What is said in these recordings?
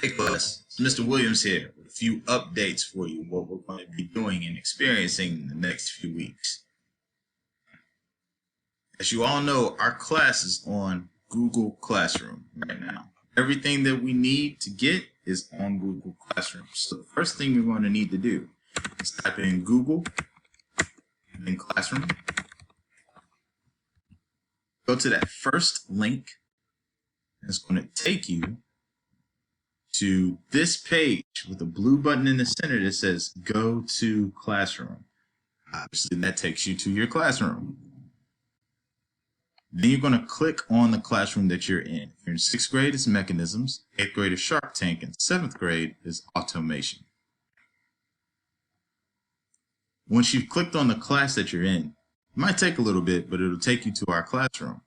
Hey class, it's Mr. Williams here with a few updates for you what we're going to be doing and experiencing in the next few weeks. As you all know, our class is on Google Classroom right now. Everything that we need to get is on Google Classroom. So the first thing we're going to need to do is type in Google and then Classroom. Go to that first link and it's going to take you to this page with a blue button in the center that says Go to Classroom. Obviously, that takes you to your classroom. Then you're going to click on the classroom that you're in. If you're in 6th grade, it's Mechanisms, 8th grade is Shark Tank, and 7th grade is Automation. Once you've clicked on the class that you're in, it might take a little bit, but it'll take you to our classroom.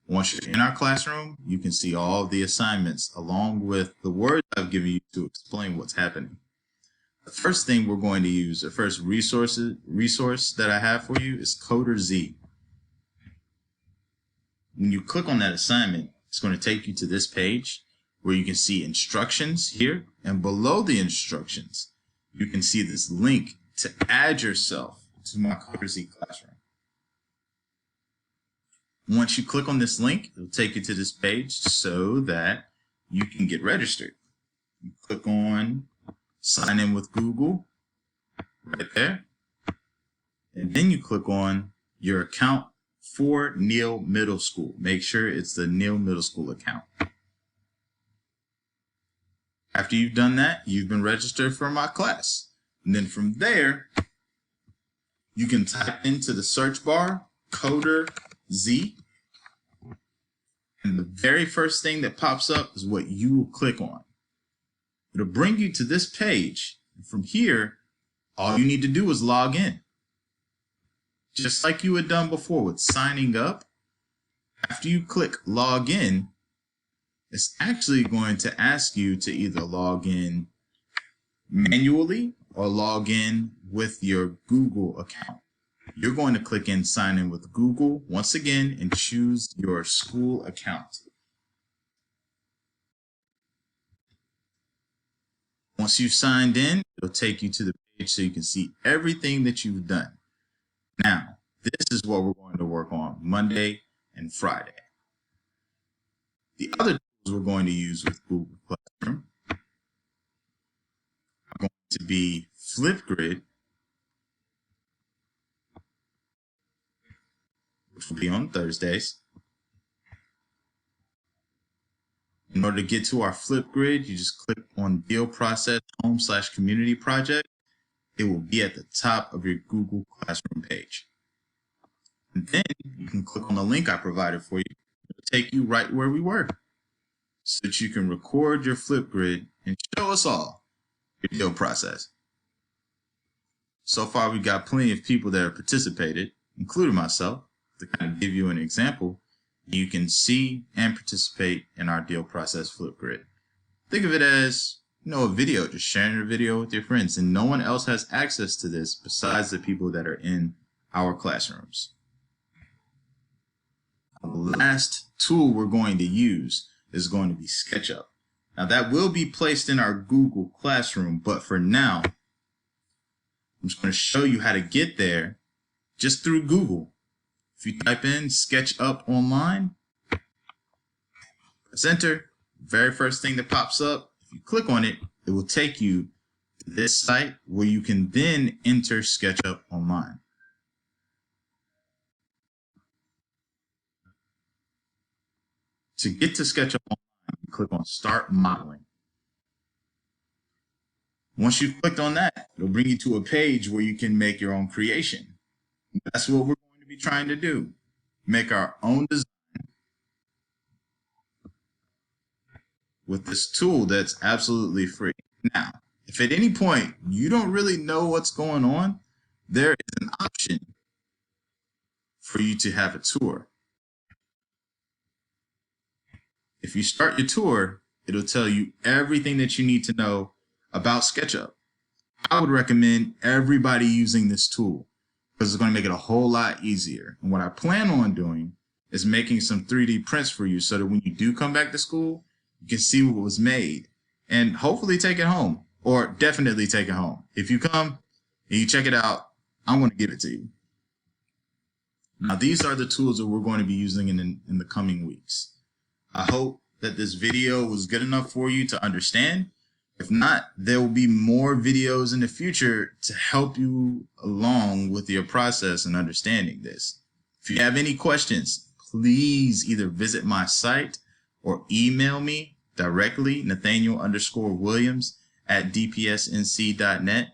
Once you're in our classroom, you can see all of the assignments along with the words I've given you to explain what's happening. The first thing we're going to use, the first resource that I have for you is Coder Z. When you click on that assignment, it's going to take you to this page where you can see instructions here, and below the instructions, you can see this link to add yourself to my Coder Z classroom. Once you click on this link, it'll take you to this page so that you can get registered. You click on Sign in with Google right there, and then you click on your account for Neal Middle School. Make sure it's the Neal Middle School account. After you've done that, you've been registered for my class. And then from there, you can type into the search bar Coder Z, and the very first thing that pops up is what you will click on. It'll bring you to this page. And from here, all you need to do is log in. Just like you had done before with signing up, after you click log in, it's actually going to ask you to either log in manually or log in with your Google account. You're going to click in sign in with Google once again and choose your school account. Once you've signed in, it'll take you to the page so you can see everything that you've done. Now, this is what we're going to work on Monday and Friday. The other tools we're going to use with Google Classroom are going to be Flipgrid, which will be on Thursdays. In order to get to our Flipgrid, you just click on Deal Process Home/Community Project. It will be at the top of your Google Classroom page. And then you can click on the link I provided for you. It'll take you right where we were so that you can record your Flipgrid and show us all your deal process. So far, we've got plenty of people that have participated, including myself, to kind of give you an example. You can see and participate in our deal process Flipgrid. Think of it as, a video, just sharing your video with your friends, and no one else has access to this besides the people that are in our classrooms. The last tool we're going to use is going to be SketchUp. Now that will be placed in our Google Classroom, but for now, I'm just going to show you how to get there just through Google. If you type in SketchUp online, press enter, very first thing that pops up, if you click on it, it will take you to this site where you can then enter SketchUp online. To get to SketchUp online, you click on Start Modeling. Once you've clicked on that, it'll bring you to a page where you can make your own creation. That's what we're going to be trying to do. Make our own design with this tool that's absolutely free. Now, if at any point you don't really know what's going on, there is an option for you to have a tour. If you start your tour, it'll tell you everything that you need to know about SketchUp. I would recommend everybody using this tool because it's going to make it a whole lot easier. And what I plan on doing is making some 3D prints for you so that when you do come back to school, you can see what was made and hopefully take it home, or definitely take it home. If you come and you check it out, I'm going to give it to you. Now, these are the tools that we're going to be using in the coming weeks. I hope that this video was good enough for you to understand. If not, there will be more videos in the future to help you along with your process and understanding this. If you have any questions, please either visit my site or email me directly, Nathaniel_Williams@dpsnc.net.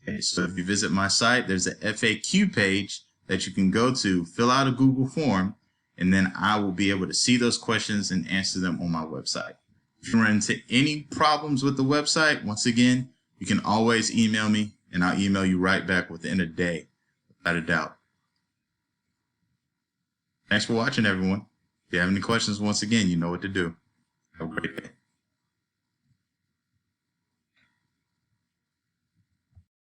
Okay, so if you visit my site, there's a FAQ page that you can go to, fill out a Google form, and then I will be able to see those questions and answer them on my website. If you run into any problems with the website, once again, you can always email me, and I'll email you right back within a day, without a doubt. Thanks for watching, everyone. If you have any questions, once again, you know what to do. Have a great day.